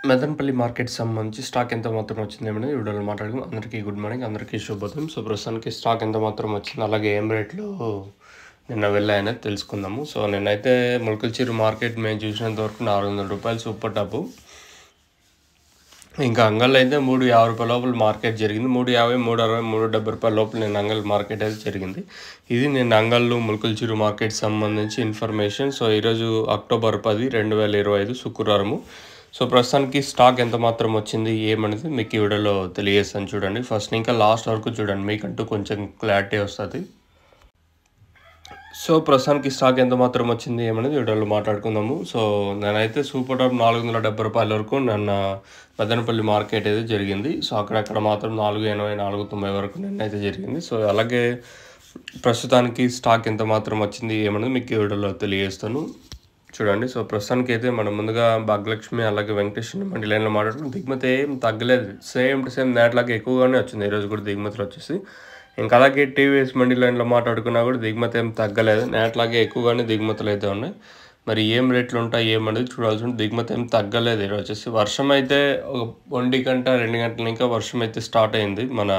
Madanapalle market సంబంధించి stock ఎంత మాత్రం వచ్చిందేమనేది వీడియోలో మాట్లాడుకుందాం. అందరికీ గుడ్ మార్నింగ్, అందరికీ శుభోదయం. సో ప్రస్తుతానికి స్టాక్ ఎంత మాత్రం వచ్చింది, అలాగే ఏం రేట్లో నిన్న వెళ్ళాయనేది తెలుసుకుందాము. సో నిన్నైతే ములకల్చిరు మార్కెట్ మేము చూసినంత వరకు ₹400 సూపర్ టాపు. ఇంకా అంగళ్ళు అయితే ₹350 లోపల మార్కెట్ జరిగింది. ₹350, ₹360, ₹370 లోపల నిన్న అంగల్ మార్కెట్ అయితే జరిగింది. ఇది నిన్న అంగళ్ళు ములకల్చిరు మార్కెట్ సంబంధించి ఇన్ఫర్మేషన్. సో ఈరోజు అక్టోబర్ 10, 2025 శుక్రవారము. సో ప్రస్తుతానికి స్టాక్ ఎంత మాత్రం వచ్చింది ఏమనేది మీకు ఈ వీడియోలో తెలియజేస్తాను. చూడండి, ఫస్ట్ ఇంకా లాస్ట్ వరకు చూడండి, మీకంటూ కొంచెం క్లారిటీ వస్తుంది. సో ప్రస్తుతానికి స్టాక్ ఎంత మాత్రం వచ్చింది ఏమనేది వీడియోలో మాట్లాడుకుందాము. సో నేనైతే సూపర్ టాప్ ₹470 వరకు నిన్న మదనపల్లి మార్కెట్ అయితే జరిగింది. సో అక్కడక్కడ మాత్రం 480, 490 వరకు నిన్నైతే జరిగింది. సో అలాగే ప్రస్తుతానికి స్టాక్ ఎంత మాత్రం వచ్చింది ఏమనేది మీకు ఈ వీడియోలో తెలియజేస్తాను. చూడండి, సో ప్రస్తుతానికి అయితే మనం ముందుగా భాగ్యలక్ష్మి అలాగే వెంకటేశ్వర మండి లైన్లో మాట్లాడుకుని దిగుమతి ఏం తగ్గలేదు, సేమ్ టు సేమ్ నేట్లాగా ఎక్కువగానే వచ్చింది ఈరోజు కూడా దిగుమతులు వచ్చేసి. ఇంకా అలాగే టీవీఎస్ మండి లైన్లో మాట్లాడుకున్నా కూడా దిగుమతి ఏం తగ్గలేదు, నేట్లాగే ఎక్కువగానే దిగుమతులు అయితే ఉన్నాయి. మరి ఏం రేట్లు ఉంటాయి ఏమనేది చూడాల్సి ఉంటుంది. దిగుమతి ఏం తగ్గలేదు ఈరోజు వచ్చేసి. వర్షం అయితే 1 గంట 2 గంటల ఇంకా వర్షం అయితే స్టార్ట్ అయింది మన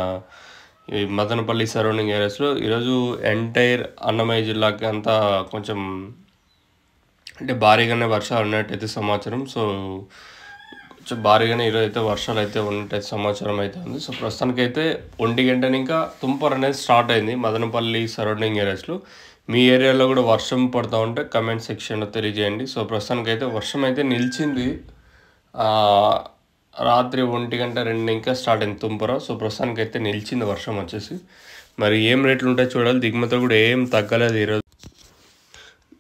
ఈ మదనపల్లి సరౌండింగ్ ఏరియాస్లో. ఈరోజు ఎంటైర్ అన్నమయ్య జిల్లాకి అంతా కొంచెం అంటే భారీగానే వర్షాలు ఉన్నట్టయితే సమాచారం. సో కొంచెం భారీగానే ఈరోజు అయితే వర్షాలు అయితే ఉన్నట్టయితే సమాచారం అయితే ఉంది. సో ప్రస్తుతానికి అయితే 1 గంటని ఇంకా తుంపర్ అనేది స్టార్ట్ అయింది మదనపల్లి సరౌండింగ్ ఏరియాస్లో. మీ ఏరియాలో కూడా వర్షం పడుతూ ఉంటే కమెంట్ సెక్షన్లో తెలియజేయండి. సో ప్రస్తుతానికి అయితే వర్షం అయితే నిలిచింది, రాత్రి 1 గంట 2 ఇంకా స్టార్ట్ అయింది తుంపర. సో ప్రస్తుతానికి అయితే నిలిచింది వర్షం వచ్చేసి. మరి ఏం రేట్లు ఉంటాయి చూడాలి. దిగుమతులు కూడా ఏం తగ్గలేదు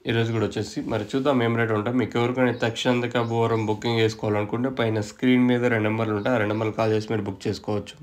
ఈరోజు కూడా వచ్చేసి. మరి చూద్దాం ఏం రేట్ ఉంటాయి. మీకు ఎవరికైనా తక్షణంగా భూవరం బుకింగ్ చేసుకోవాలనుకుంటే పైన స్క్రీన్ మీద 2 నెంబర్లు ఉంటాయి, ఆ 2 నెంబర్లు కాల్ చేసి మీరు బుక్ చేసుకోవచ్చు.